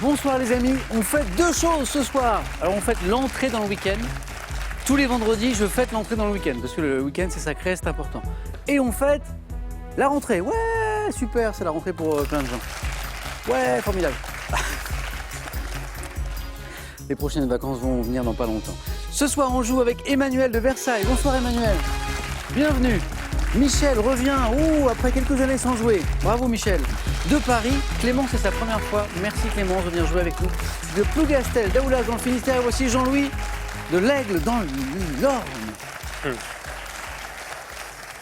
Bonsoir les amis, on fête deux choses ce soir. Alors on fête l'entrée dans le week-end. Tous les vendredis, je fête l'entrée dans le week-end parce que le week-end c'est sacré, c'est important. Et on fête la rentrée. Ouais, super, c'est la rentrée pour plein de gens. Ouais, formidable. Les prochaines vacances vont venir dans pas longtemps. Ce soir, on joue avec Emmanuel de Versailles. Bonsoir Emmanuel. Bienvenue. Michel revient, après quelques années sans jouer. Bravo Michel. De Paris, Clément, c'est sa première fois. Merci Clément de venir jouer avec nous. De Plougastel, d'Aoulas dans le Finistère. Et voici Jean-Louis de l'Aigle dans l'Orne.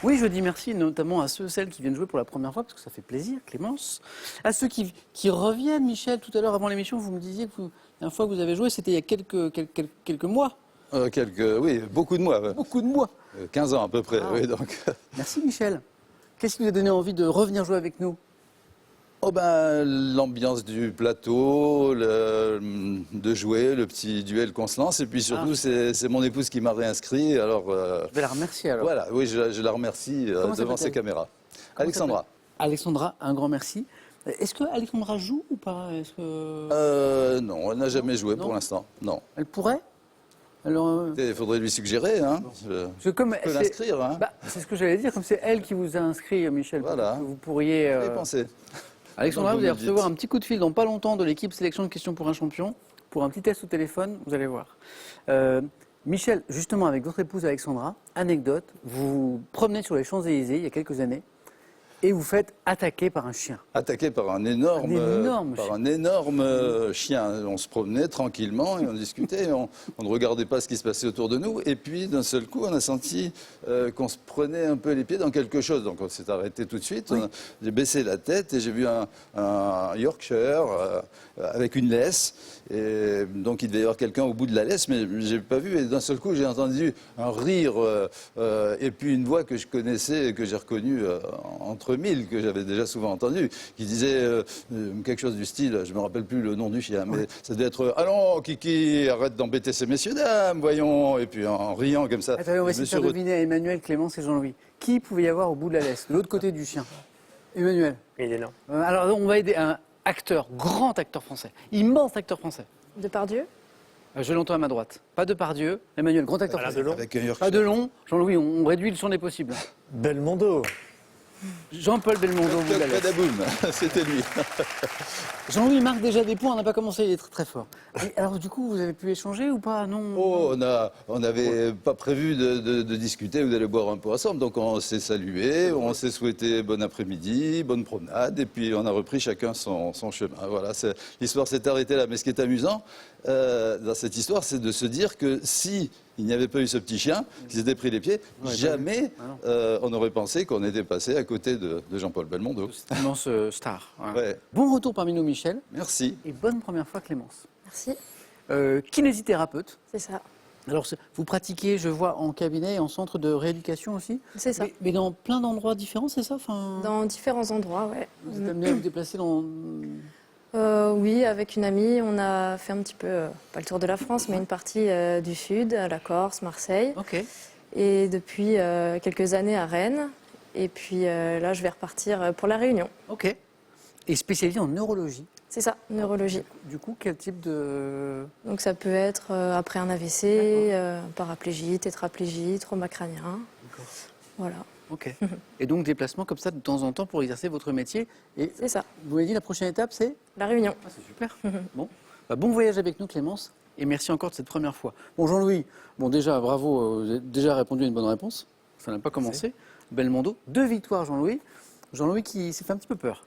Oui, je dis merci notamment à ceux, celles qui viennent jouer pour la première fois, parce que ça fait plaisir, Clémence. À ceux qui reviennent, Michel, tout à l'heure avant l'émission, vous me disiez que la dernière fois que vous avez joué, c'était il y a quelques mois. Oui, beaucoup de mois. Ouais. Beaucoup de mois. 15 ans à peu près, oui, donc. Merci Michel. Qu'est-ce qui vous a donné envie de revenir jouer avec nous? L'ambiance du plateau, de jouer, le petit duel qu'on se lance, et puis surtout c'est mon épouse qui m'a réinscrit. Alors, je vais la remercier alors. Voilà, oui, je la remercie devant ses caméras. Alexandra. Alexandra, un grand merci. Est-ce que Alexandra joue ou pas? Non, elle n'a jamais joué pour l'instant, non. Elle pourrait? Alors, il faudrait lui suggérer, hein. Je peux l'inscrire, hein. C'est ce que j'allais dire, comme c'est elle qui vous a inscrit, Michel. Voilà. Vous pourriez. Penser. Alexandra, vous allez recevoir un petit coup de fil dans pas longtemps de l'équipe sélection de questions pour un champion, pour un petit test au téléphone, vous allez voir. Michel, justement avec votre épouse Alexandra, anecdote, vous vous promenez sur les Champs-Élysées il y a quelques années et vous faites attaquer par un chien. Attaqué par un énorme chien. On se promenait tranquillement et on discutait. On ne regardait pas ce qui se passait autour de nous. Et puis, d'un seul coup, on a senti qu'on se prenait un peu les pieds dans quelque chose. Donc, on s'est arrêté tout de suite. Oui. J'ai baissé la tête et j'ai vu un Yorkshire avec une laisse. Et donc, il devait y avoir quelqu'un au bout de la laisse, mais je n'ai pas vu. Et d'un seul coup, j'ai entendu un rire et puis une voix que je connaissais et que j'ai reconnue entre mille, que j'avais déjà souvent entendu, qui disait quelque chose du style, je ne me rappelle plus le nom du chien, mais ça devait être « Allons, Kiki, arrête d'embêter ces messieurs dames, voyons » et puis en riant comme ça. Attendez, on va essayer de faire deviner à Emmanuel, Clémence et Jean-Louis. Qui pouvait y avoir au bout de la laisse, de l'autre côté du chien? Emmanuel. Il est là. Alors, on va aider un acteur, grand acteur français, immense acteur français. Depardieu? Je l'entends à ma droite. Pas Depardieu, Emmanuel, grand acteur français. Avec un Yorkshire. Pas Delon, Jean-Louis, on réduit le champ des possibles. Belmondo. Jean-Paul Belmondo. Badaboum, c'était lui. Jean-Louis marque déjà des points, on n'a pas commencé, il est très très fort. Et alors du coup, vous avez pu échanger ou pas? Non. On n'avait pas prévu de discuter ou d'aller boire un peu ensemble, donc on s'est salué, on s'est souhaité bon après-midi, bonne promenade, et puis on a repris chacun son chemin. Voilà, l'histoire s'est arrêtée là. Mais ce qui est amusant dans cette histoire, c'est de se dire que si il n'y avait pas eu ce petit chien qui s'était pris les pieds, jamais on aurait pensé qu'on était passé à côté de Jean-Paul Belmondo. C'est une immense star. Hein. Ouais. Bon retour parmi nous, Michel. Merci. Et bonne première fois, Clémence. Merci. Kinésithérapeute. C'est ça. Alors, vous pratiquez, je vois, en cabinet et en centre de rééducation aussi. C'est ça. Mais dans plein d'endroits différents, c'est ça? Dans différents endroits, ouais. Vous êtes amené à vous déplacer dans... Oui, avec une amie, on a fait un petit peu, pas le tour de la France, mais une partie du Sud, la Corse, Marseille. Ok. Et depuis quelques années à Rennes. Et puis là, je vais repartir pour La Réunion. Ok. Et spécialisé en neurologie. C'est ça, neurologie. Du coup, quel type de... Donc ça peut être après un AVC, paraplégie, tétraplégie, trauma crânien. D'accord. Voilà. Ok. Et donc, déplacement comme ça de temps en temps pour exercer votre métier. Et c'est ça. Vous m'avez dit la prochaine étape, c'est? La Réunion. Ah, c'est super. Bon. Bon voyage avec nous, Clémence. Et merci encore de cette première fois. Bon, Jean-Louis, déjà, bravo. Vous avez déjà répondu à une bonne réponse. Ça n'a pas commencé. Belmondo. 2 victoires, Jean-Louis. Jean-Louis qui s'est fait un petit peu peur.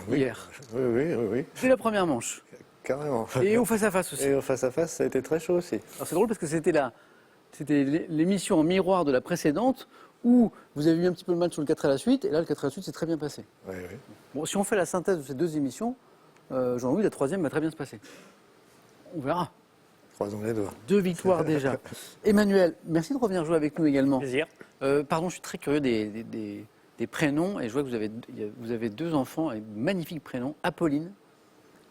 Hier. Oui. C'est la première manche. Carrément. Et au face-à-face aussi. Et au face-à-face, ça a été très chaud aussi. Alors c'est drôle parce que c'était l'émission en miroir de la précédente où vous avez eu un petit peu le match sur le 4 à la suite, et là le 4 à la suite s'est très bien passé. Oui. Bon, si on fait la synthèse de ces 2 émissions, Jean-Louis, la 3e va très bien se passer. On verra. Croisons les doigts. 2 victoires déjà. Emmanuel, merci de revenir jouer avec nous également. Plaisir. Pardon, je suis très curieux des prénoms, et je vois que vous avez 2 enfants avec de magnifiques prénoms, Apolline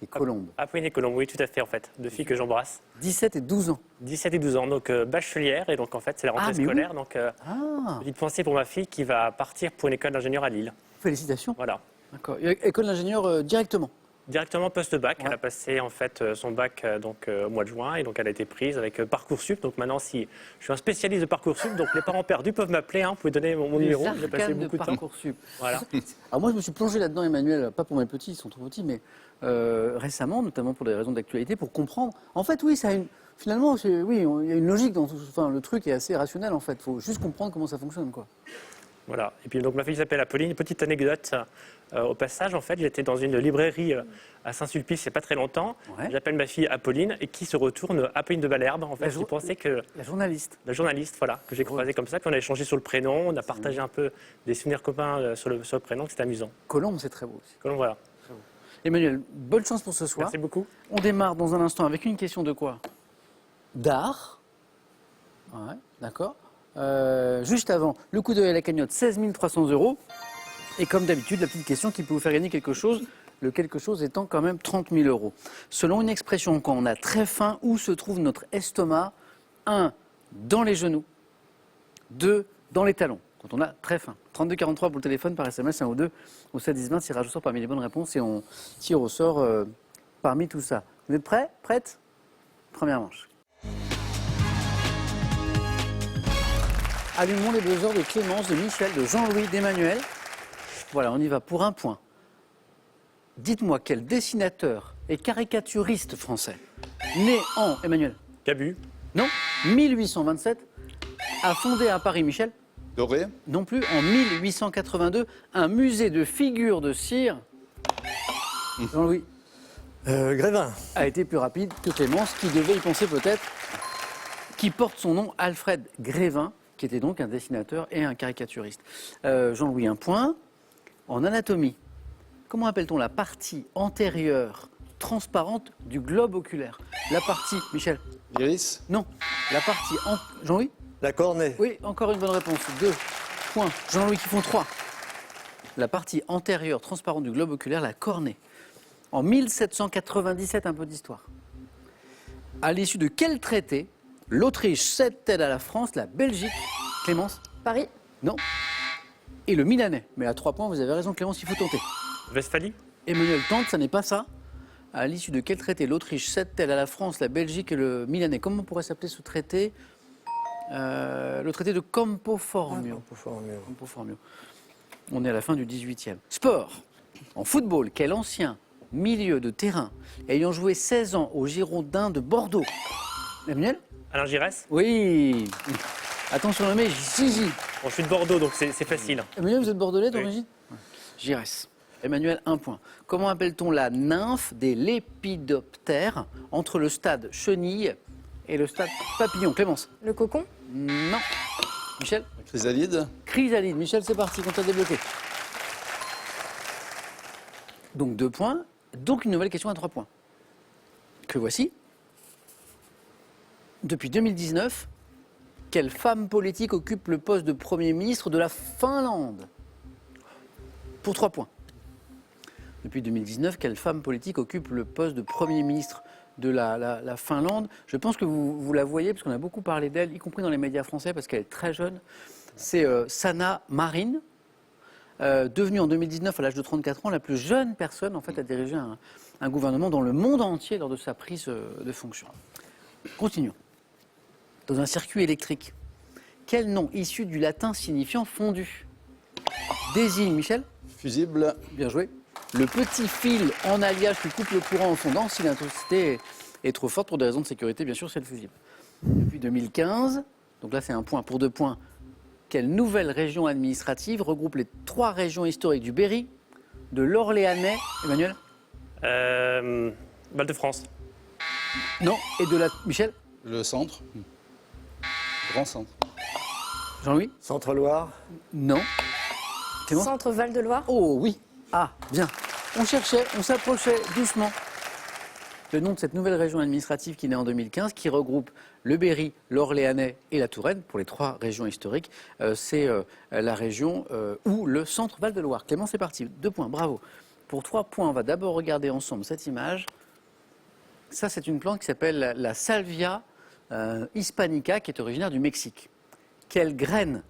et Colombe. Apolline et Colombe, oui, tout à fait, en fait. 2 filles que j'embrasse. 17 et 12 ans. 17 et 12 ans, donc bachelière, et donc en fait, c'est la rentrée scolaire. Oui. Donc, petite pensée pour ma fille qui va partir pour une école d'ingénieur à Lille. Félicitations. Voilà. D'accord. École d'ingénieur directement. Directement post-bac, Ouais. elle a passé en fait son bac au mois de juin et donc elle a été prise avec Parcoursup. Donc maintenant, si je suis un spécialiste de Parcoursup, donc les parents perdus peuvent m'appeler. Hein, vous pouvez donner mon Les numéro. J'ai passé arcanes de beaucoup de temps. Parcoursup. Voilà. Alors moi, je me suis plongé là-dedans, Emmanuel, pas pour mes petits, ils sont trop petits, mais récemment, notamment pour des raisons d'actualité, pour comprendre. En fait, oui, ça a une... Finalement, oui, il y a une logique dans tout. Enfin, le truc est assez rationnel, en fait. Il faut juste comprendre comment ça fonctionne, quoi. Voilà. Et puis donc ma fille s'appelle Apolline. Une petite anecdote au passage. En fait, j'étais dans une librairie à Saint-Sulpice il n'y a pas très longtemps. Ouais. J'appelle ma fille Apolline et qui se retourne Apolline de Malherbe. En fait, je pensais que La journaliste. la journaliste, voilà, que j'ai croisée comme ça, qu'on a échangé sur le prénom, on a partagé un peu des souvenirs communs sur le prénom, que c'était amusant. Colombe, c'est très beau aussi. Donc voilà. Emmanuel, bonne chance pour ce soir. Merci beaucoup. On démarre dans un instant avec une question de quoi? D'art. Ouais, d'accord. Juste avant, le coup d'œil à la cagnotte, 16 300 €. Et comme d'habitude, la petite question qui peut vous faire gagner quelque chose, le quelque chose étant quand même 30 000 €. Selon une expression, quand on a très faim, où se trouve notre estomac? 1, dans les genoux. 2, dans les talons, quand on a très faim. 32 43 pour le téléphone, par SMS, 1 ou 2, au 7 10 20, tirage au sort parmi les bonnes réponses et on tire au sort parmi tout ça. Vous êtes prêts? Prête? Première manche. Allumons les buzzers de Clémence, de Michel, de Jean-Louis, d'Emmanuel. Voilà, on y va pour un point. Dites-moi quel dessinateur et caricaturiste français, né en, Emmanuel, Cabu, non, 1827, a fondé à Paris, Michel, Doré, non plus, en 1882, un musée de figures de cire. Jean-Louis Grévin. a été plus rapide que Clémence, qui devait y penser peut-être, qui porte son nom, Alfred Grévin, qui était donc un dessinateur et un caricaturiste. Jean-Louis, un point. En anatomie, comment appelle-t-on la partie antérieure transparente du globe oculaire? La partie, Michel? Iris, Non. La partie... Jean-Louis? La cornée. Oui, encore une bonne réponse. 2 points. Jean-Louis qui font 3. La partie antérieure transparente du globe oculaire, la cornée. En 1797, un peu d'histoire. À l'issue de quel traité l'Autriche cède-t-elle à la France la Belgique? Clémence? Paris, Non. Et le Milanais. Mais à 3 points, vous avez raison, Clémence, il faut tenter. Westphalie, Emmanuel tente, ça n'est pas ça. À l'issue de quel traité l'Autriche cède-t-elle à la France la Belgique et le Milanais? Comment pourrait s'appeler ce traité? Le traité de Campo Formio. Campo Formio. On est à la fin du 18e. Sport. En football, quel ancien milieu de terrain ayant joué 16 ans aux Girondins de Bordeaux? Emmanuel? Alain Giresse. Oui. Attention nommé Gigi. Bon, je suis de Bordeaux, donc c'est facile. Emmanuel, vous êtes bordelais Oui. d'origine? Giresse. Emmanuel, 1 point. Comment appelle-t-on la nymphe des lépidoptères entre le stade chenille et le stade papillon? Clémence? le cocon, Non. Michel? Chrysalide, Chrysalide. Michel, c'est parti, compte à débloquer. Donc 2 points. Donc une nouvelle question à 3 points. Que voici. Depuis 2019, quelle femme politique occupe le poste de Premier ministre de la Finlande? Pour 3 points. Depuis 2019, quelle femme politique occupe le poste de Premier ministre de la Finlande? Je pense que vous la voyez, parce qu'on a beaucoup parlé d'elle, y compris dans les médias français, parce qu'elle est très jeune. C'est Sanna Marin, devenue en 2019, à l'âge de 34 ans, la plus jeune personne en fait, à diriger un gouvernement dans le monde entier lors de sa prise de fonction. Continuons. Dans un circuit électrique, quel nom issu du latin signifiant fondu désigne, Michel? fusible, Bien joué. Le petit fil en alliage qui coupe le courant en fondant, si l'intensité est trop forte pour des raisons de sécurité, bien sûr, c'est le fusible. Depuis 2015, donc là c'est un point pour 2 points, quelle nouvelle région administrative regroupe les 3 régions historiques du Berry, de l'Orléanais, Emmanuel? Val-de-France. Non, et de la... Michel? le centre, grand centre. Jean-Louis? Centre-Loire. Non. Clément? centre Val-de-Loire, Oh oui. Ah, bien. On cherchait, on s'approchait doucement. Le nom de cette nouvelle région administrative qui naît en 2015, qui regroupe le Berry, l'Orléanais et la Touraine, pour les 3 régions historiques, c'est la région ou le centre Val-de-Loire. Clément, c'est parti. 2 points, bravo. Pour 3 points, on va d'abord regarder ensemble cette image. Ça, c'est une plante qui s'appelle la Salvia hispanica, qui est originaire du Mexique. Quelles graines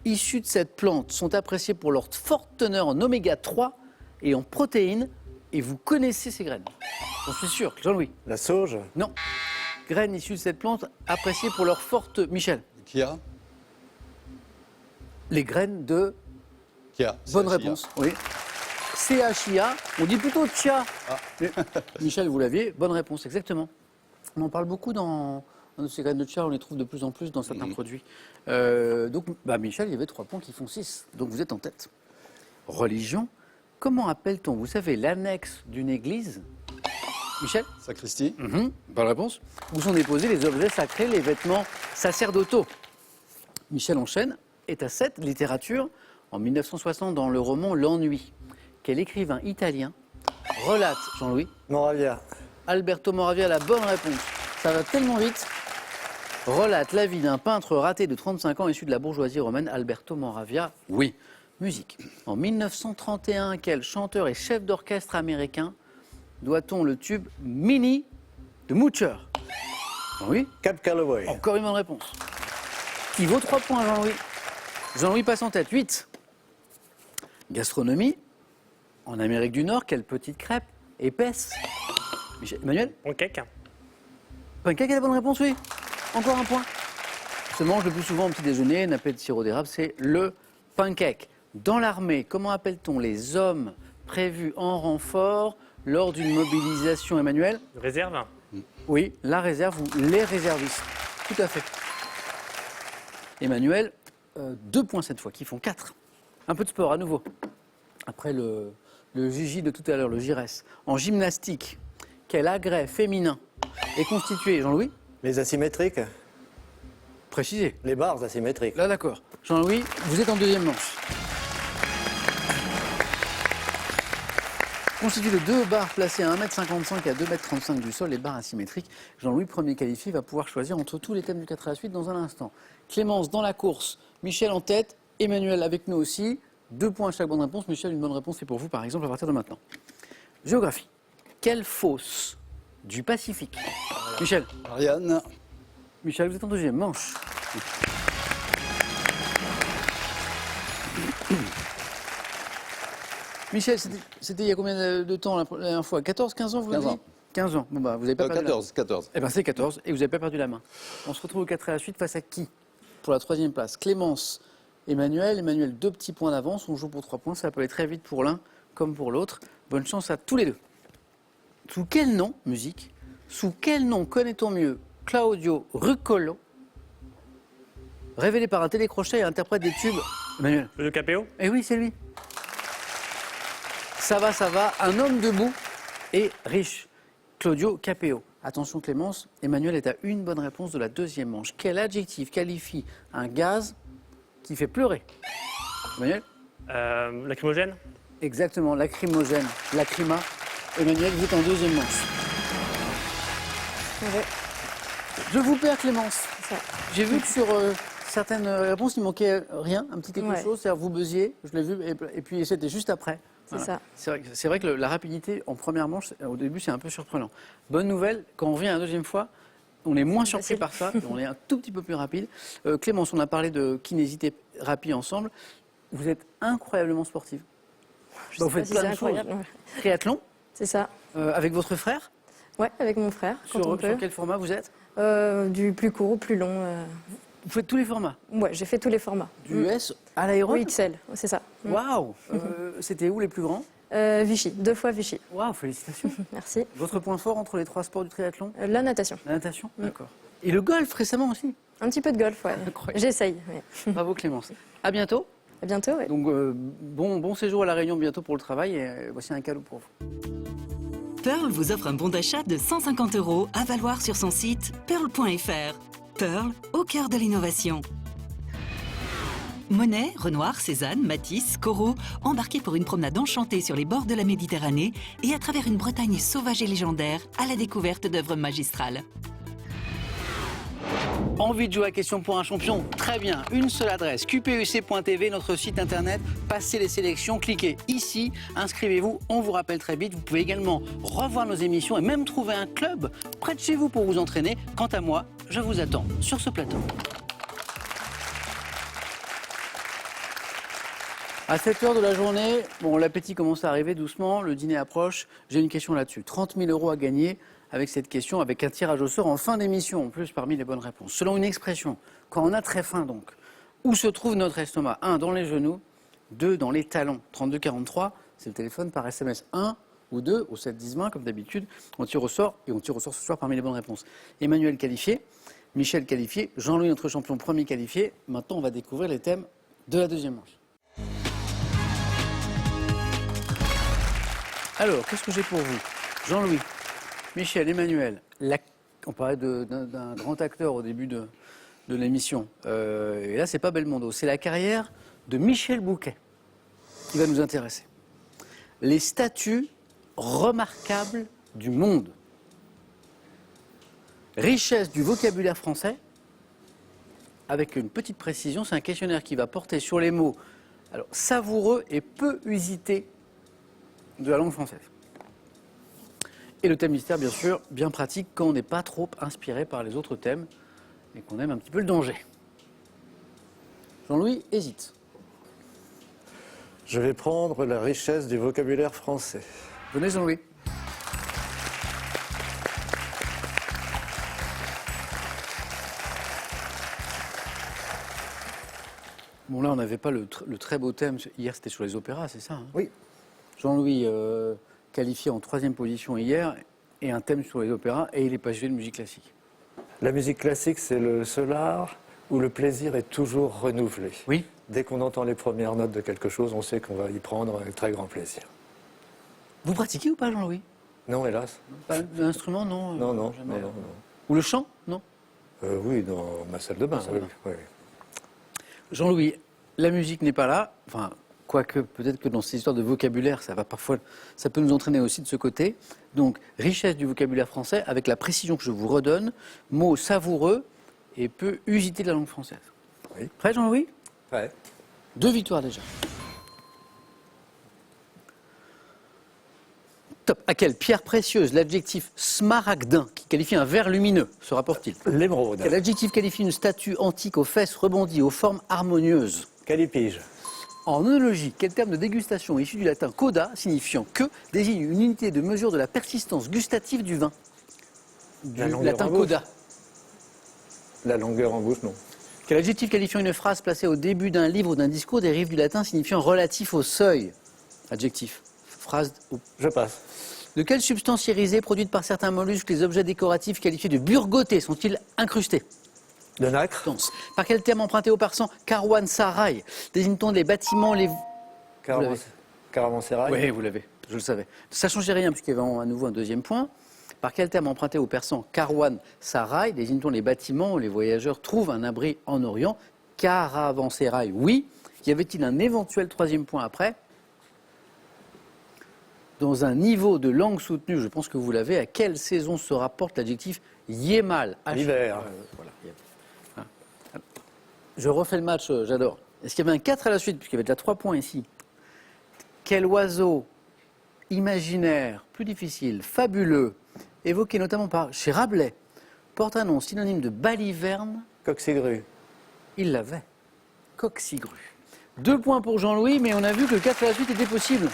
issues de cette plante sont appréciées pour leur forte teneur en oméga 3 et en protéines et vous connaissez ces graines. J'en suis sûr. Jean-Louis? La sauge. Non. Graines issues de cette plante appréciées pour leur forte... Michel? Kia. Les graines de... Kia. Bonne c'est réponse, oui. CHIA, on dit plutôt chia. Mais, Michel, vous l'aviez, bonne réponse, exactement. On en parle beaucoup dans ces graines de chia, on les trouve de plus en plus dans certains produits. Donc, Michel, il y avait 3 points qui font 6, donc vous êtes en tête. Religion, comment appelle-t-on, vous savez, l'annexe d'une église? Michel? Sacristie. Bonne réponse. Où sont déposés les objets sacrés, les vêtements sacerdotaux? Michel enchaîne, est à 7, littérature. En 1960, dans le roman L'ennui, quel écrivain italien relate, Jean-Louis? Moravia. Alberto Moravia, la bonne réponse. Ça va tellement vite. Relate la vie d'un peintre raté de 35 ans issu de la bourgeoisie romaine, Alberto Moravia. Oui. Musique. En 1931, quel chanteur et chef d'orchestre américain doit-on le tube Mini de Moocher? Jean-Louis? Cap Calloway. Encore une bonne réponse. Qui vaut 3 points, Jean-Louis. Jean-Louis passe en tête. 8. Gastronomie. En Amérique du Nord, quelle petite crêpe épaisse? Emmanuel? Pancake. Pancake est la bonne réponse, oui. Encore un point. Se mange le plus souvent au petit déjeuner, nappé de sirop d'érable, c'est le pancake. Dans l'armée, comment appelle-t-on les hommes prévus en renfort lors d'une mobilisation, Emmanuel? Réserve. Oui, la réserve ou les réservistes. Tout à fait. Emmanuel, 2 points cette fois, qui font 4. Un peu de sport à nouveau. Après le JJ de tout à l'heure, le JRS. En gymnastique, quel agrès féminin est constitué, Jean-Louis? Les asymétriques. Précisez. Les barres asymétriques. Là, d'accord. Jean-Louis, vous êtes en deuxième manche. Constitué de 2 barres placées à 1,55 m et à 2,35 m du sol, les barres asymétriques. Jean-Louis, premier qualifié, va pouvoir choisir entre tous les thèmes du 4 à la suite dans un instant. Clémence dans la course, Michel en tête, Emmanuel avec nous aussi. 2 points à chaque bonne réponse. Michel, une bonne réponse, c'est pour vous, par exemple, à partir de maintenant. Géographie. Quelle fosse du Pacifique? Michel. Ariane. Michel, vous êtes en deuxième manche. Michel, c'était il y a combien de temps la dernière fois? 14, 15 ans, vous 15 l'avez dit? ans. 15 ans. Bon, vous n'avez pas perdu la main. 14. Eh bien, c'est 14 et vous n'avez pas perdu la main. On se retrouve au 4 à la suite face à qui? Pour la 3e place, Clémence, Emmanuel. Emmanuel, 2 petits points d'avance. On joue pour 3 points. Ça peut aller très vite pour l'un comme pour l'autre. Bonne chance à tous les deux. Sous quel nom, musique, sous quel nom connaît-on mieux Claudio Ruccolo, révélé par un télécrochet et interprète des tubes? Emmanuel. Le Capéo. Eh oui, c'est lui. Ça va, un homme debout et riche. Claudio Capéo. Attention Clémence, Emmanuel est à une bonne réponse de la 2e manche. Quel adjectif qualifie un gaz qui fait pleurer? Emmanuel? Lacrymogène. Exactement, lacrymogène, lacryma. Emmanuel, vous êtes en 2e manche. Ouais, Je vous perds Clémence. ça. J'ai vu que sur certaines réponses, il manquait rien, un petit quelque Ouais. chose, c'est-à-dire vous buzziez, je l'ai vu, et puis c'était juste après. C'est ça. C'est vrai que la rapidité en première manche, au début, c'est un peu surprenant. Bonne nouvelle, quand on revient la 2e fois, on est moins surpris facile. par ça, on est un tout petit peu plus rapide. Clémence, on a parlé de kinésithérapie ensemble. Vous êtes incroyablement sportive. Je Vous sais pas faites si plein c'est de choses. incroyable, ouais. Triathlon, C'est ça. avec votre frère. Ouais, avec mon frère, quand on Sur peut. quel format vous êtes? Du plus court au plus long. Vous faites tous les formats. Ouais, j'ai fait tous les formats. Du US à l'aéro. Oui, XL, c'est ça. Waouh. C'était où les plus grands? Vichy, 2 fois Vichy. Waouh, félicitations. Merci. Votre point fort entre les 3 sports du triathlon? La natation. La natation. D'accord. Et le golf récemment aussi. Un petit peu de golf, ouais. Incroyable. J'essaye. Ouais. Bravo Clémence. À bientôt. À bientôt, ouais. Donc bon séjour à La Réunion bientôt pour le travail et voici un cadeau pour vous. Pearl vous offre un bon d'achat de 150 € à valoir sur son site pearl.fr. Pearl, au cœur de l'innovation. Monet, Renoir, Cézanne, Matisse, Corot, embarqués pour une promenade enchantée sur les bords de la Méditerranée et à travers une Bretagne sauvage et légendaire à la découverte d'œuvres magistrales. Envie de jouer à Question pour un champion? Très bien, une seule adresse, qpuc.tv, notre site internet, passez les sélections, cliquez ici, inscrivez-vous, on vous rappelle très vite. Vous pouvez également revoir nos émissions et même trouver un club près de chez vous pour vous entraîner. Quant à moi, je vous attends sur ce plateau. À cette heure de la journée, bon, l'appétit commence à arriver doucement, le dîner approche. J'ai une question là-dessus. 30 000 € à gagner avec cette question, avec un tirage au sort en fin d'émission, en plus parmi les bonnes réponses. Selon une expression, quand on a très faim donc, où se trouve notre estomac? 1, dans les genoux, 2, dans les talons. 3243, c'est le téléphone par SMS. 1 ou 2 au 7-10-20, comme d'habitude. On tire au sort, et on tire au sort ce soir parmi les bonnes réponses. Emmanuel qualifié, Michel qualifié, Jean-Louis notre champion premier qualifié. Maintenant, on va découvrir les thèmes de la deuxième manche. Alors, qu'est-ce que j'ai pour vous? Jean-Louis, Michel, Emmanuel, on parlait d'un grand acteur au début de l'émission. Et là, c'est pas Belmondo, c'est la carrière de Michel Bouquet qui va nous intéresser. Les statues remarquables du monde. Richesse du vocabulaire français, avec une petite précision, c'est un questionnaire qui va porter sur les mots alors, savoureux et peu usités de la langue française. Et le thème mystère, bien sûr, bien pratique quand on n'est pas trop inspiré par les autres thèmes et qu'on aime un petit peu le danger. Jean-Louis hésite. Je vais prendre la richesse du vocabulaire français. Venez, Jean-Louis. Bon, là, on n'avait pas le très beau thème. Hier, c'était sur les opéras, c'est ça, hein? Oui. Jean-Louis qualifié en 3e position hier, et un thème sur les opéras, et il est passionné de musique classique. La musique classique, c'est le seul art où le plaisir est toujours renouvelé. Oui. Dès qu'on entend les premières notes de quelque chose, on sait qu'on va y prendre un très grand plaisir. Vous pratiquez ou pas, Jean-Louis? Non, hélas. Pas d'instrument, non? Non, non, jamais. non, non, non. Ou le chant, non? Oui, dans ma salle de bain, Dans la salle oui, de bain. oui. Jean-Louis, la musique n'est pas là. Enfin, quoique, peut-être que dans ces histoires de vocabulaire, ça peut nous entraîner aussi de ce côté. Donc, richesse du vocabulaire français, avec la précision que je vous redonne, mots savoureux et peu usités de la langue française. Oui. Prêt, Jean-Louis? Ouais. 2 victoires déjà. Top. À quelle pierre précieuse l'adjectif smaragdin, qui qualifie un verre lumineux, se rapporte-t-il? L'émeraude. Quel adjectif qualifie une statue antique aux fesses rebondies, aux formes harmonieuses? Calipige. En œnologie, quel terme de dégustation issu du latin coda, signifiant que, désigne une unité de mesure de la persistance gustative du vin? Du La longueur latin en bouche. coda. La longueur en bouche, non. Quel adjectif qualifiant une phrase placée au début d'un livre ou d'un discours dérive du latin signifiant relatif au seuil? Adjectif. Phrase. Je passe. De quelle substance irisée produite par certains mollusques les objets décoratifs qualifiés de burgotés sont-ils incrustés? De nacre. Danse. Par quel terme emprunté au persan Karwansaray désigne-t-on les bâtiments, les... l'avez. Caravansérail. Oui, vous l'avez, je le savais. Ça ne changeait rien puisqu'il y avait à nouveau un deuxième point. Par quel terme emprunté au persan Karwansaray désigne-t-on les bâtiments où les voyageurs trouvent un abri en Orient? Caravansérail, oui. Y avait-il un éventuel troisième point après? Dans un niveau de langue soutenue, je pense que vous l'avez, à quelle saison se rapporte l'adjectif yémal? L'hiver. Voilà. Je refais le match, j'adore. Est-ce qu'il y avait un 4 à la suite, puisqu'il y avait déjà 3 points ici? Quel oiseau imaginaire, plus difficile, fabuleux, évoqué notamment chez Rabelais, porte un nom synonyme de baliverne? Coxigru. Il l'avait. Coxigru. 2 points pour Jean-Louis, mais on a vu que le 4 à la suite était possible.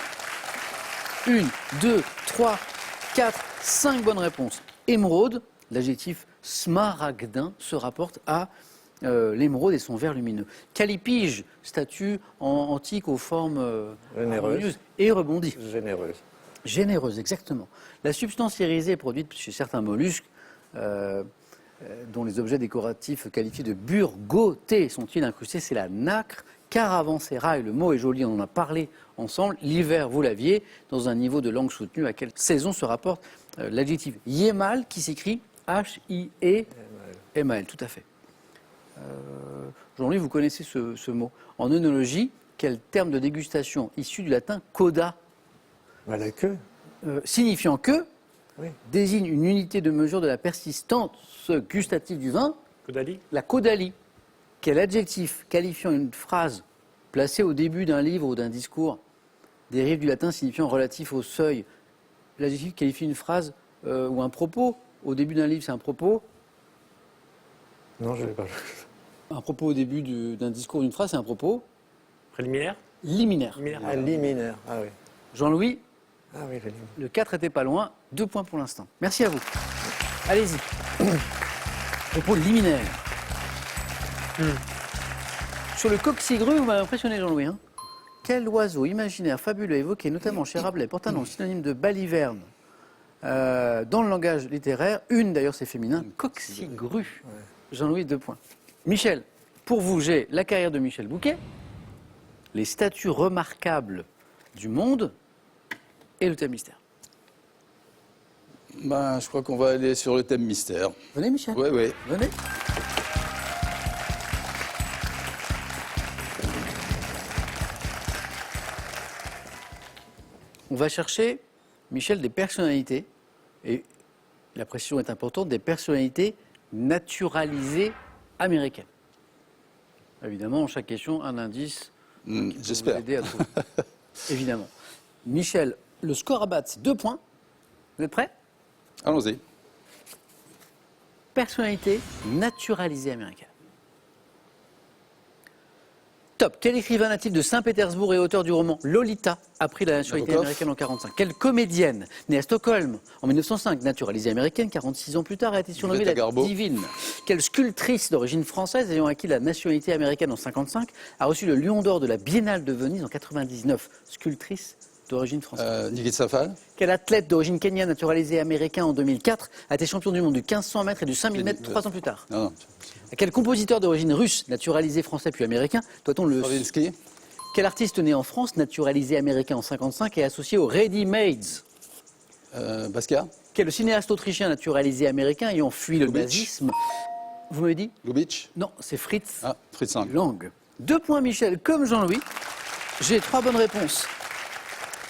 1, 2, 3, 4, 5 bonnes réponses. Émeraude, l'adjectif smaragdin, se rapporte à l'émeraude et son verre lumineux. Calipige, statue antique aux formes harmonieuses et rebondies. Généreuse. Généreuse, exactement. La substance irisée produite chez certains mollusques, dont les objets décoratifs qualifiés de burgotés sont-ils incrustés, c'est la nacre. Caravansérail, le mot est joli, on en a parlé ensemble. L'hiver, vous l'aviez, dans un niveau de langue soutenue, à quelle saison se rapporte l'adjectif yémal, qui s'écrit H-I-E-M-A-L, tout à fait. Jean-Louis, vous connaissez ce mot. En œnologie, quel terme de dégustation issu du latin coda, La queue. signifiant que, Oui. désigne une unité de mesure de la persistance gustative du vin? Caudalie. La caudalie. Quel adjectif qualifiant une phrase placée au début d'un livre ou d'un discours dérive du latin signifiant relatif au seuil? L'adjectif qualifie une phrase ou un propos. Au début d'un livre, c'est un propos. Non, je ne l'ai pas. Un propos au début d'un discours ou d'une phrase, c'est un propos. Préliminaire. liminaire. Ah, liminaire. Ah oui. Jean-Louis, Ah oui, le liminaire. le 4 était pas loin, 2 points pour l'instant. Merci à vous. Allez-y. Propos liminaire. Sur le coccygrue, vous m'avez impressionné, Jean-Louis. Hein. Quel oiseau imaginaire fabuleux évoqué notamment chez Rabelais porte un nom synonyme de baliverne dans le langage littéraire? Une, d'ailleurs, c'est féminin. Coccygrue. Jean-Louis, 2 points. Michel, pour vous, j'ai la carrière de Michel Bouquet, les statues remarquables du monde et le thème mystère. Ben, je crois qu'on va aller sur le thème mystère. Venez, Michel. Oui, oui. Venez. On va chercher, Michel, des personnalités, et la précision est importante, des personnalités naturalisées américaines. Évidemment, en chaque question, un indice qui peut vous J'espère. aider à trouver. Évidemment. Michel, le score à battre, c'est 2 points. Vous êtes prêts? Allons-y. Personnalité naturalisée américaine. Top. Quel écrivain natif de Saint-Pétersbourg et auteur du roman Lolita a pris la nationalité Nabokov. américaine en 1945? Quelle comédienne, née à Stockholm en 1905, naturalisée américaine, 46 ans plus tard, a été surnommée Yvette la Garbeau. Divine? Quelle sculptrice d'origine française ayant acquis la nationalité américaine en 1955 a reçu le Lion d'Or de la Biennale de Venise en 1999? Sculptrice d'origine française. Nikit Safal. Quel athlète d'origine kenyane naturalisé américain en 2004 a été champion du monde du 1500 mètres et du 5000 mètres 3 ans plus tard? Non, non. À quel compositeur d'origine russe, naturalisé français puis américain, doit-on le... Stravinsky. Quel artiste né en France, naturalisé américain en 55 et associé aux Ready Mades? Basquiat. Quel cinéaste autrichien naturalisé américain ayant fui le Lubitsch. nazisme? Vous m'avez dit? Lubitsch. Non, c'est Fritz Ah, Fritz Lang. Lang. 2 points Michel, comme Jean-Louis. J'ai 3 bonnes réponses.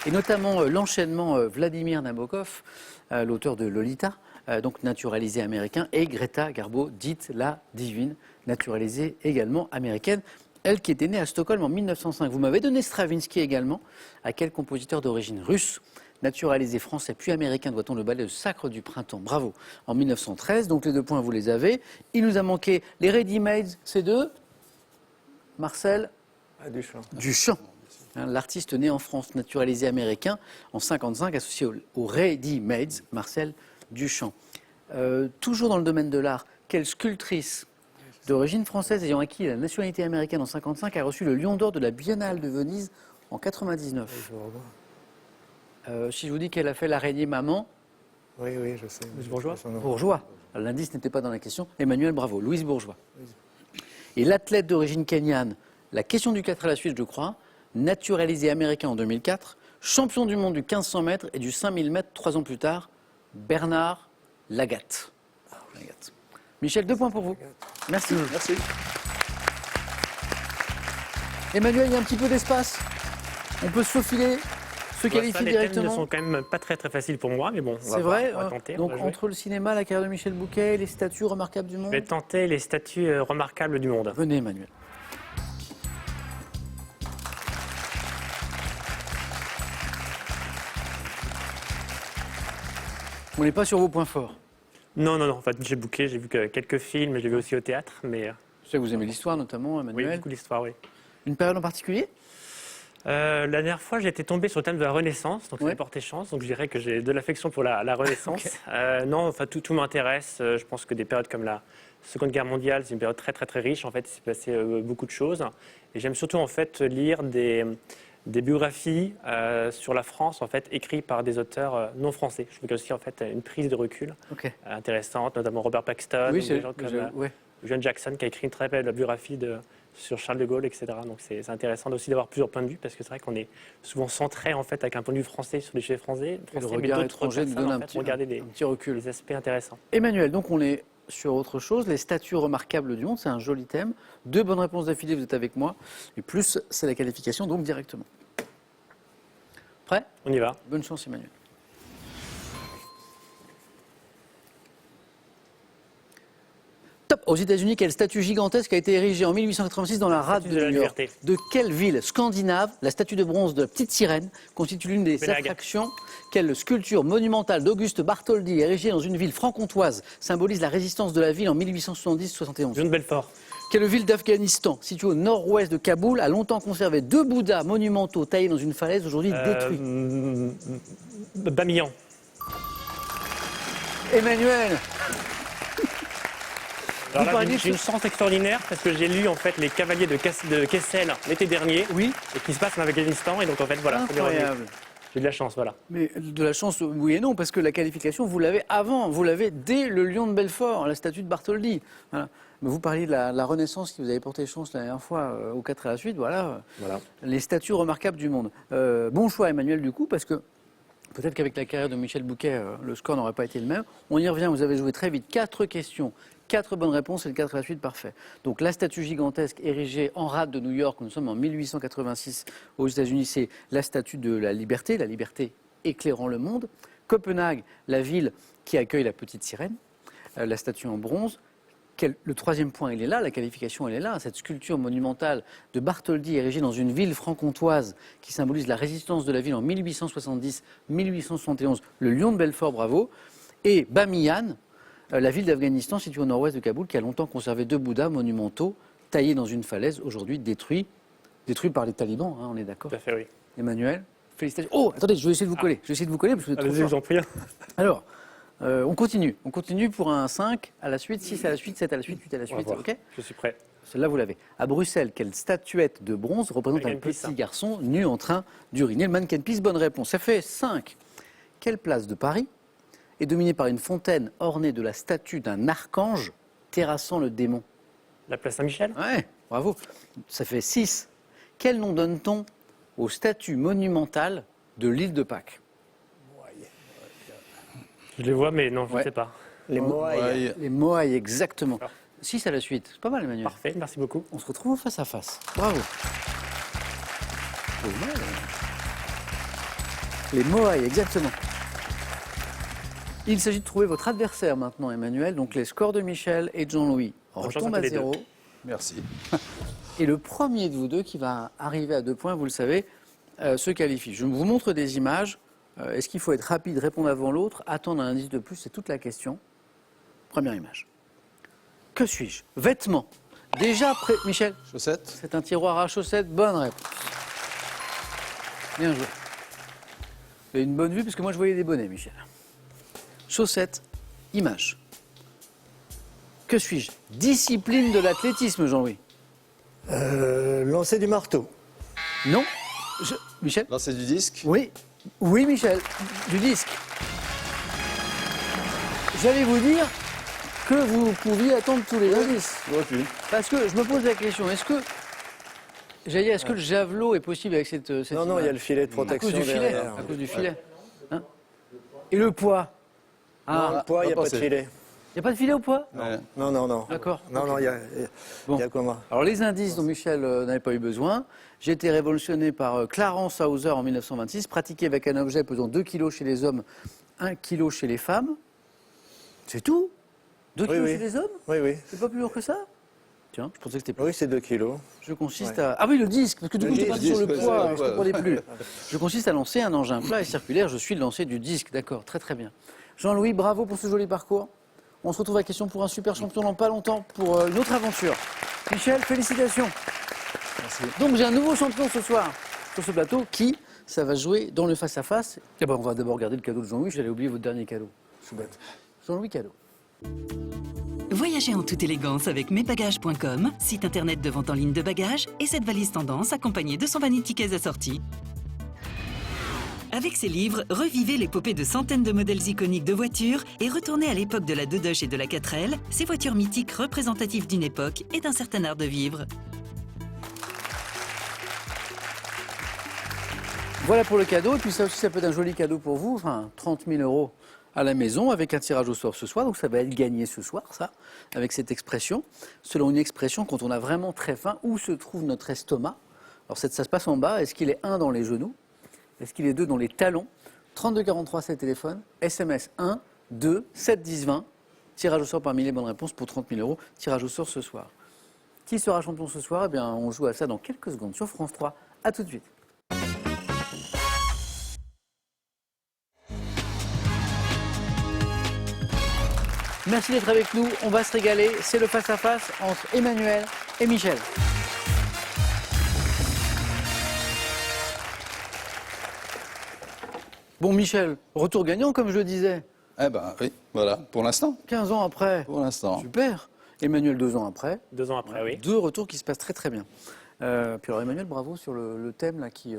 Et notamment l'enchaînement Vladimir Nabokov, l'auteur de Lolita, donc naturalisé américain, et Greta Garbo, dite la divine, naturalisée également américaine, elle qui était née à Stockholm en 1905. Vous m'avez donné Stravinsky également. À quel compositeur d'origine russe, naturalisé français puis américain, doit-on le ballet Le Sacre du Printemps? Bravo. En 1913, donc les 2 points, vous les avez. Il nous a manqué les Ready Mades, c'est 2. Marcel Ah, Duchamp. Duchamp. Hein, l'artiste né en France, naturalisé américain en 1955, associé au Ready Mades, Marcel Duchamp. Toujours dans le domaine de l'art, quelle sculptrice d'origine française ayant acquis la nationalité américaine en 1955 a reçu le Lion d'Or de la Biennale de Venise en 1999? Si je vous dis qu'elle a fait l'araignée maman, Oui, oui, je sais. Louise Bourgeois. Son nom. Bourgeois. L'indice n'était pas dans la question. Emmanuel, bravo. Louise Bourgeois. Et l'athlète d'origine kenyane, la question du 4 à la suite, je crois, naturalisé américain en 2004, champion du monde du 1500 mètres et du 5000 mètres 3 ans plus tard, Bernard Lagat. Lagat. Michel, 2 points pour vous. Merci. Merci. Emmanuel, il y a un petit peu d'espace. On peut se faufiler, se Ça, qualifier les thèmes ne directement. sont quand même pas très très faciles pour moi, mais bon, on va C'est voir, vrai. on va tenter. on Donc va jouer. entre le cinéma, la carrière de Michel Bouquet, les statues remarquables du Je monde. vais tenter les statues remarquables du monde. Venez, Emmanuel. On n'est pas sur vos points forts. Non, non, non, en fait, j'ai booké, j'ai vu que quelques films, j'ai vu aussi au théâtre, mais Je sais que vous aimez l'histoire notamment, oui, Emmanuel. beaucoup d'histoire, oui. Une période en particulier? La dernière fois, j'étais tombé sur le thème de la Renaissance, donc ça Ouais. m'a porté chance. Donc je dirais que j'ai de l'affection pour la Renaissance. Non, enfin tout m'intéresse. Je pense que des périodes comme la Seconde Guerre mondiale, c'est une période très très très riche. En fait, il s'est passé beaucoup de choses. Et j'aime surtout en fait lire des biographies sur la France, en fait, écrites par des auteurs non français. Je trouve qu'il y a aussi en fait une prise de recul Ok. intéressante, notamment Robert Paxton, Oui, ou des gens comme ouais. John Jackson qui a écrit une très belle biographie sur Charles de Gaulle, etc. Donc c'est intéressant aussi d'avoir plusieurs points de vue parce que c'est vrai qu'on est souvent centré en fait avec un point de vue français sur les sujets français, Et le mais regard d'autres étranger nous personnes, donne en un fait, petit, vont regarder un petit recul. des aspects intéressants. Emmanuel, donc on est sur autre chose, les statues remarquables du monde, c'est un joli thème. 2 bonnes réponses d'affilée, vous êtes avec moi. Et plus, c'est la qualification, donc directement. Prêt? On y va. Bonne chance, Emmanuel. Top. aux États-Unis, quelle statue gigantesque a été érigée en 1886 dans la rade Statue de de la New York? Liberté. De quelle ville scandinave la statue de bronze de la petite sirène constitue l'une des Copenhague. attractions? Quelle sculpture monumentale d'Auguste Bartholdi, érigée dans une ville franc-comtoise, symbolise la résistance de la ville en 1870-71? Lyon de Belfort. Quelle ville d'Afghanistan, située au nord-ouest de Kaboul, a longtemps conservé 2 Bouddhas monumentaux taillés dans une falaise, aujourd'hui détruits? Bamiyan. Emmanuel, Alors là, parliez j'ai une chance extraordinaire parce que j'ai lu en fait les Cavaliers de Kessel l'été dernier oui, et qui se passe en Afghanistan et donc en fait voilà. c'est des revenus. incroyable. J'ai de la chance, voilà. Mais de la chance, oui et non, parce que la qualification, vous l'avez avant, vous l'avez dès le Lion de Belfort, la statue de Bartholdi. Voilà. Mais vous parliez de la Renaissance qui vous avait porté chance la dernière fois aux 4 à la suite, voilà, les statues remarquables du monde. Bon choix Emmanuel du coup, parce que peut-être qu'avec la carrière de Michel Bouquet, le score n'aurait pas été le même. On y revient, vous avez joué très vite, 4 questions. 4 bonnes réponses et le 4 à la suite, parfait. Donc la statue gigantesque érigée en rade de New York, nous sommes en 1886 aux États-Unis, c'est la statue de la liberté éclairant le monde. Copenhague, la ville qui accueille la petite sirène, la statue en bronze. Le troisième point, il est là, la qualification, elle est là. Cette sculpture monumentale de Bartholdi érigée dans une ville franc-comtoise qui symbolise la résistance de la ville en 1870-1871, le Lion de Belfort, bravo. Et Bamiyan, la ville d'Afghanistan située au nord-ouest de Kaboul, qui a longtemps conservé 2 Bouddhas monumentaux taillés dans une falaise, aujourd'hui détruits par les talibans, hein, on est d'accord. Tout à fait, oui. Emmanuel, félicitations. Oh, attendez, je vais essayer de vous coller. Je vais essayer de vous coller parce que vous êtes trop Allez-y, je fort. vous en prie. Alors, on continue. On continue pour un 5 à la suite, 6 à la suite, 7 à la suite, 8 à la On va suite. voir. Ok. Je suis prêt. Celle-là, vous l'avez. À Bruxelles, quelle statuette de bronze représente un Mannequin Peace, petit hein. garçon nu en train d'uriner? Le mannequin Peace, bonne réponse. Ça fait 5. Quelle place de Paris est dominée par une fontaine ornée de la statue d'un archange terrassant le démon? La place Saint-Michel. Ouais, bravo. Ça fait 6. Quel nom donne-t-on aux statues monumentales de l'île de Pâques? Je les vois, mais non, je ne Ouais. sais pas. Les Moaïs. Ouais, Les Moaïs, exactement. Ah. 6 à la suite. C'est pas mal, Emmanuel. Parfait, merci beaucoup. On se retrouve face à face. Bravo. Les Moaïs, exactement. Il s'agit de trouver votre adversaire maintenant, Emmanuel. Donc les scores de Michel et de Jean-Louis Bonne chance retombent à à tous les 0. merci. Et le premier de vous deux qui va arriver à 2 points, vous le savez, se qualifie. Je vous montre des images. Est-ce qu'il faut être rapide, répondre avant l'autre, attendre un indice de plus? C'est toute la question. Première image. Que suis-je? Vêtements. Déjà prêt. Michel, Chaussettes. c'est un tiroir à chaussettes. Bonne réponse. Bien joué. Vous avez une bonne vue parce que moi je voyais des bonnets, Michel. Chaussettes, image. Que suis-je? Discipline de l'athlétisme, Jean-Louis. Lancer du marteau. Non. Michel? Là, c'est du disque. Oui. Oui, Michel. Du disque. J'allais vous dire que vous pouviez attendre tous les indices. Parce que je me pose la question, est-ce que le javelot est possible avec cette Non, non, il y a le filet de à protection cause du filet. derrière. À cause du filet. Hein? Et le poids? Non, le poids, il n'y a pas pas de passer. filet. Il n'y a pas de filet au poids? Ouais. Non, non, non. D'accord. Non, non, il y a Bon. comment? Alors les indices dont Michel n'avait pas eu besoin. J'ai été révolutionné par Clarence Hauser en 1926, pratiqué avec un objet pesant 2 kg chez les hommes, 1 kg chez les femmes. C'est tout? 2 kg Oui, oui. chez les hommes? Oui, oui. C'est pas plus lourd que ça? Tiens, je pensais que c'était plus. Oui, c'est 2 kilos. Je consiste à... Ah oui, le disque, parce que du Le coup, j'étais disque, parti sur le ouais, poids, c'est je ne le comprenais poids. plus. Je consiste à lancer un engin plat et circulaire, je suis le lancer du disque, d'accord, très très bien. Jean-Louis, bravo pour ce joli parcours. On se retrouve à la question pour un super champion dans pas longtemps, pour une autre aventure. Michel, félicitations. Merci. Donc j'ai un nouveau champion ce soir sur ce plateau, qui, ça va jouer dans le face-à-face. Eh ben, on va d'abord regarder le cadeau de Jean-Louis, j'allais oublier votre dernier cadeau. Je suis bête. Jean-Louis, cadeau. Voyagez en toute élégance avec mesbagages.com, site internet de vente en ligne de bagages, et cette valise tendance accompagnée de son vanity case assorti. Avec ces livres, revivez l'épopée de centaines de modèles iconiques de voitures et retournez à l'époque de la 2 et de la 4L, ces voitures mythiques représentatives d'une époque et d'un certain art de vivre. Voilà pour le cadeau, et puis ça aussi, ça peut être un joli cadeau pour vous, enfin 30 000 € à la maison, avec un tirage au sort ce soir, donc ça va être gagné ce soir, ça, avec cette expression. Selon une expression, quand on a vraiment très faim, où se trouve notre estomac? Alors ça se passe en bas, est-ce qu'il est 1 dans les genoux? Est-ce qu'il est 2 dans les talons? 32 43, c'est le téléphone, SMS 1, 2, 7, 10, 20. Tirage au sort parmi les bonnes réponses pour 30 000 €. Tirage au sort ce soir. Qui sera champion ce soir? Eh bien, on joue à ça dans quelques secondes sur France 3. À tout de suite. Merci d'être avec nous. On va se régaler. C'est le face-à-face entre Emmanuel et Michel. Bon, Michel, retour gagnant, comme je le disais. Eh ben oui, voilà, pour l'instant. 15 ans après. Pour l'instant. Super. Emmanuel, 2 ans après. 2 ans après, oui. 2 retours qui se passent très très bien. Puis alors, Emmanuel, bravo sur le thème là, qui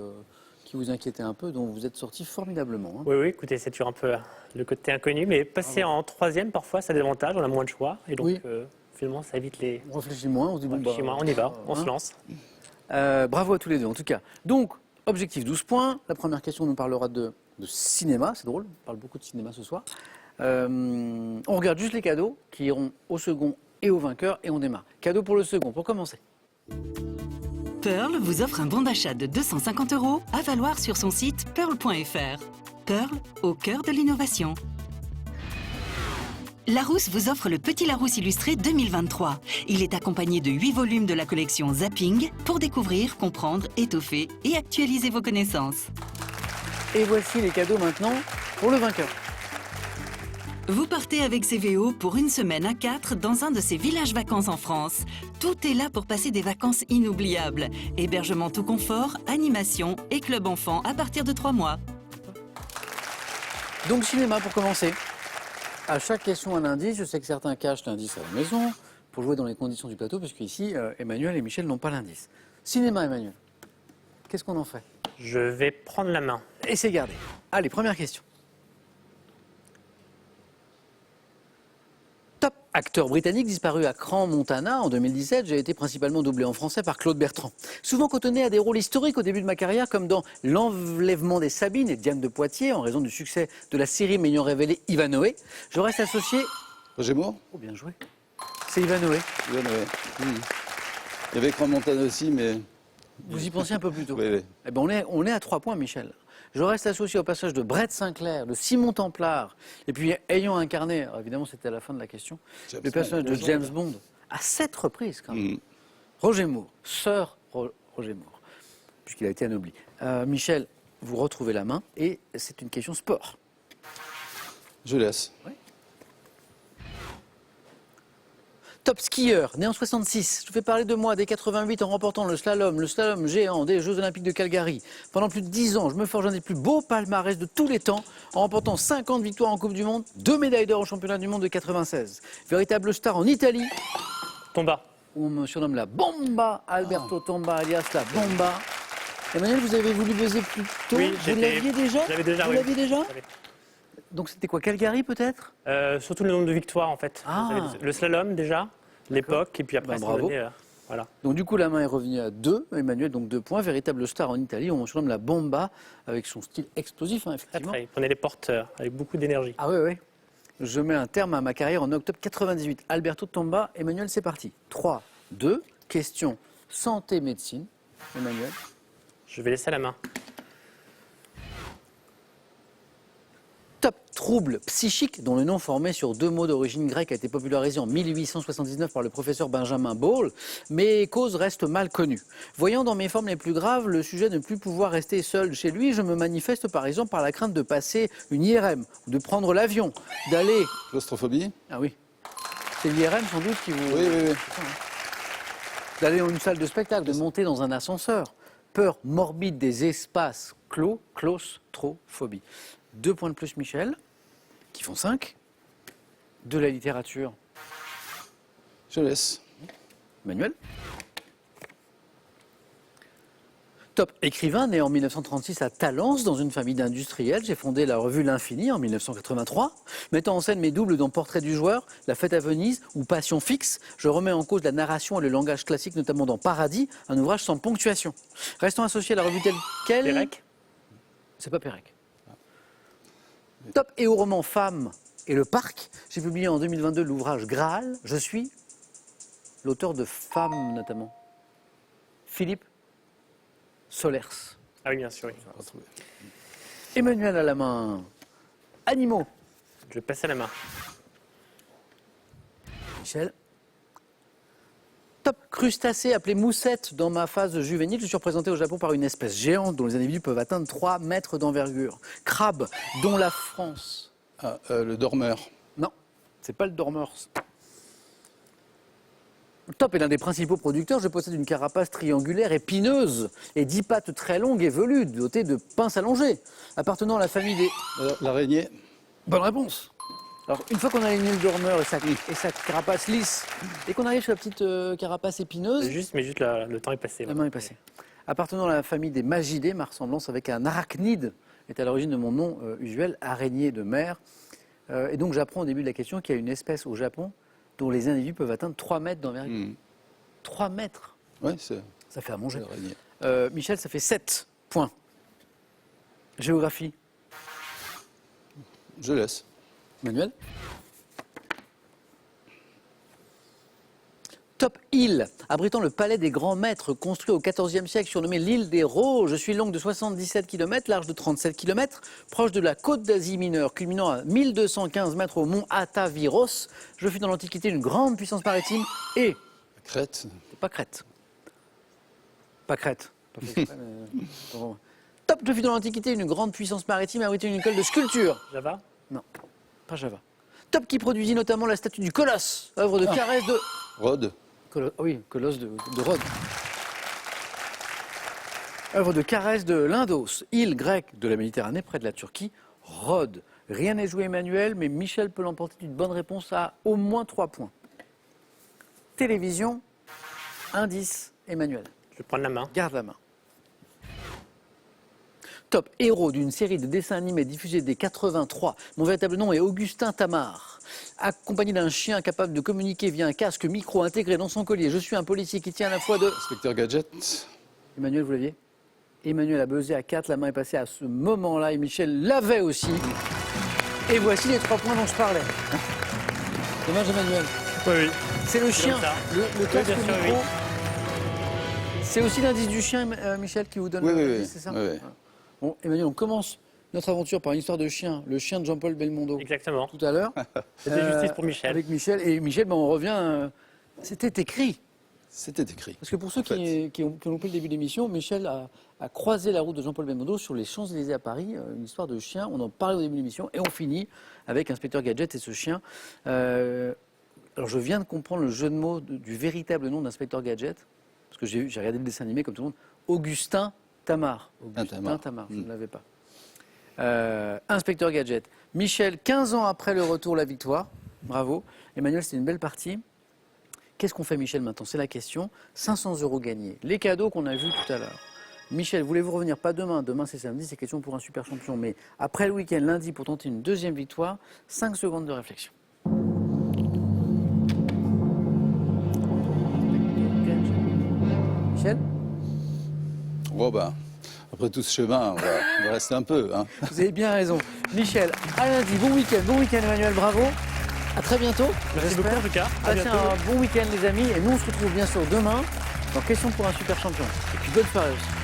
vous inquiétait un peu, dont vous êtes sorti formidablement. Hein. Oui, oui, écoutez, c'est toujours un peu le côté inconnu, mais passer en 3e, parfois, ça a des avantages, on a moins de choix, et donc, Oui. finalement, ça évite les... On réfléchit moins, on se dit bon, Chez moi, on y va, on hein. se lance. Bravo à tous les deux, en tout cas. Donc, objectif 12 points. La première question nous parlera de cinéma, c'est drôle, on parle beaucoup de cinéma ce soir. On regarde juste les cadeaux qui iront au second et au vainqueur, et on démarre. Cadeau pour le second, pour commencer. Pearl vous offre un bon d'achat de 250 € à valoir sur son site pearl.fr. Pearl, au cœur de l'innovation. Larousse vous offre le Petit Larousse illustré 2023. Il est accompagné de 8 volumes de la collection Zapping pour découvrir, comprendre, étoffer et actualiser vos connaissances. Et voici les cadeaux maintenant pour le vainqueur. Vous partez avec CVO pour une semaine à 4 dans un de ces villages vacances en France. Tout est là pour passer des vacances inoubliables. Hébergement tout confort, animation et club enfant à partir de 3 mois. Donc cinéma pour commencer. À chaque question un indice, je sais que certains cachent l'indice à la maison pour jouer dans les conditions du plateau, puisque ici Emmanuel et Michel n'ont pas l'indice. Cinéma, Emmanuel, qu'est-ce qu'on en fait? Je vais prendre la main. Et c'est gardé. Allez, première question. Top acteur britannique disparu à Crans-Montana en 2017, j'ai été principalement doublé en français par Claude Bertrand. Souvent cotonné à des rôles historiques au début de ma carrière, comme dans L'Enlèvement des Sabines et Diane de Poitiers, en raison du succès de la série m'ayant révélé Ivanhoé. Je reste associé... Roger Moore. Oh, bien joué. C'est Ivanhoé. Ivanhoé. Il y avait Crans-Montana aussi, mais... Vous y pensiez un peu plus tôt. Oui, oui. Eh ben on est à 3 points, Michel. Je reste associé au passage de Brett Sinclair, de Simon Templar, et puis ayant incarné, alors évidemment c'était à la fin de la question, James le personnage Bond. de James Bond, à 7 reprises quand même. Mm. Roger Moore, Sir Roger Moore, puisqu'il a été anobli. Michel, vous retrouvez la main, et c'est une question sport. Je laisse. Top skieur, né en 66, je fais parler de moi dès 88 en remportant le slalom géant des Jeux Olympiques de Calgary. Pendant plus de 10 ans, je me forge un des plus beaux palmarès de tous les temps en remportant 50 victoires en Coupe du Monde, 2 médailles d'or au championnat du monde de 96. Véritable star en Italie, Tomba. où on me surnomme la Bomba, Alberto Tomba alias la Bomba. Emmanuel, vous avez voulu baiser plus tôt, Oui, vous l'aviez déjà? Je l'avais déjà, Vous oui. l'aviez déjà? Allez. Donc c'était quoi, Calgary peut-être? Surtout le nombre de victoires, en fait. Ah. J'avais le slalom, déjà, l'époque, et puis après, Ben, ça bravo. venait, voilà. Donc du coup, la main est revenue à 2. Emmanuel, donc 2 points. Véritable star en Italie, on surnomme la Bomba, avec son style explosif, hein, effectivement. Après, il prenait les porteurs, avec beaucoup d'énergie. Ah oui, oui. Je mets un terme à ma carrière en octobre 98. Alberto Tomba, Emmanuel, c'est parti. 3, 2, question santé, médecine. Emmanuel. Je vais laisser la main. Top trouble psychique, dont le nom formé sur 2 mots d'origine grecque a été popularisé en 1879 par le professeur Benjamin Ball, mais cause reste mal connue. Voyant dans mes formes les plus graves le sujet ne plus pouvoir rester seul chez lui, je me manifeste par exemple par la crainte de passer une IRM, ou de prendre l'avion, d'aller... Claustrophobie. Ah oui, c'est l'IRM sans doute qui vous... Oui, oui, oui. D'aller dans une salle de spectacle, de monter dans un ascenseur. Peur morbide des espaces clos, claustrophobie. 2 points de plus, Michel, qui font 5. De la littérature, Je laisse. Emmanuel. Top écrivain, né en 1936 à Talence, dans une famille d'industriels. J'ai fondé la revue L'Infini en 1983. Mettant en scène mes doubles dans Portrait du joueur, La fête à Venise ou Passion fixe, je remets en cause la narration et le langage classique, notamment dans Paradis, un ouvrage sans ponctuation. Restant associé à la revue telle quelle... Pérec. C'est pas Pérec. Top et au roman Femmes et le parc, j'ai publié en 2022 l'ouvrage Graal. Je suis l'auteur de Femmes, notamment. Philippe Solers. Ah oui, bien sûr, oui. Emmanuel à la main. Animaux. Je vais passer la main. Michel. Top crustacé appelé moussette dans ma phase juvénile. Je suis représenté au Japon par une espèce géante dont les individus peuvent atteindre 3 mètres d'envergure. Crabe, dont la France. Ah, le dormeur. Non, c'est pas le dormeur. Top est l'un des principaux producteurs. Je possède une carapace triangulaire épineuse et 10 pattes très longues et velues, dotées de pinces allongées, appartenant à la famille des... L'araignée. Bonne réponse. Alors, une fois qu'on a éliminé le dormeur et sa carapace lisse, et qu'on arrive sur la petite carapace épineuse, Mais juste le temps est passé. la main est passée. Appartenant à la famille des magidés, ma ressemblance avec un arachnide est à l'origine de mon nom usuel, araignée de mer. Et donc, j'apprends au début de la question qu'il y a une espèce au Japon dont les individus peuvent atteindre 3 mètres d'envergure. 3 mètres, Oui, c'est ça fait à manger. l'araignée. Michel, ça fait 7 points. Géographie, Je laisse. Manuel. Top île, abritant le palais des grands maîtres, construit au XIVe siècle, surnommé l'île des Raux. Je suis longue de 77 km, large de 37 km, proche de la côte d'Asie mineure, culminant à 1215 mètres au mont Ataviros. Je fus dans l'Antiquité une grande puissance maritime et... Crète. Pas Crète. Pas Crète. Pas fait exprès, mais... Top, je fus dans l'Antiquité une grande puissance maritime, abritant une école de sculpture. Java? Non, pas Java. Top qui produisit notamment la statue du Colosse, œuvre de Carès de... Rhodes. Oui, Colosse de Rhodes. Œuvre de Carès de Lindos, île grecque de la Méditerranée près de la Turquie, Rhodes. Rien n'est joué Emmanuel, mais Michel peut l'emporter d'une bonne réponse à au moins 3 points. Télévision, indice, Emmanuel. Je vais prendre la main. Garde la main. Top, héros d'une série de dessins animés diffusés dès 83. Mon véritable nom est Augustin Tamar. Accompagné d'un chien capable de communiquer via un casque micro intégré dans son collier. Je suis un policier qui tient à la fois de... Inspecteur Gadget. Emmanuel, vous l'aviez? Emmanuel a buzzé à 4, la main est passée à ce moment-là et Michel l'avait aussi. Et voici les 3 points dont je parlais. Dommage Emmanuel. Oui. C'est le chien, comme ça. le casque bien sûr, micro. oui. C'est aussi l'indice du chien, Michel, qui vous donne Oui, l'indice, oui, c'est ça? oui, oui. Voilà. Bon, Emmanuel, on commence notre aventure par une histoire de chien, le chien de Jean-Paul Belmondo, Exactement. tout à l'heure. C'était justice pour Michel. Avec Michel. Et Michel, ben, on revient. C'était écrit. C'était écrit. Parce que pour ceux En fait. qui ont loupé le début de l'émission, Michel a croisé la route de Jean-Paul Belmondo sur les Champs-Élysées à Paris, une histoire de chien. On en parlait au début de l'émission et on finit avec Inspecteur Gadget et ce chien. Alors je viens de comprendre le jeu de mots du véritable nom d'Inspecteur Gadget, parce que j'ai regardé le dessin animé comme tout le monde. Augustin Tamar. Augustin Tamar, je ne l'avais pas. Inspecteur Gadget. Michel, 15 ans après le retour, la victoire. Bravo. Emmanuel, c'était une belle partie. Qu'est-ce qu'on fait, Michel, maintenant? C'est la question. 500 € gagnés. Les cadeaux qu'on a vus tout à l'heure. Michel, voulez-vous revenir? Pas demain. Demain, c'est samedi, c'est question pour un super champion. Mais après le week-end, lundi, pour tenter une deuxième victoire, 5 secondes de réflexion. Michel? Oh ben, après tout ce chemin, on va rester un peu. Hein. Vous avez bien raison. Michel, à lundi, bon week-end Emmanuel, bravo. À très bientôt. Merci beaucoup en tout cas. À Passez bientôt. un bon week-end les amis et nous on se retrouve bien sûr demain dans Question pour un super champion. Et puis bonne soirée aussi.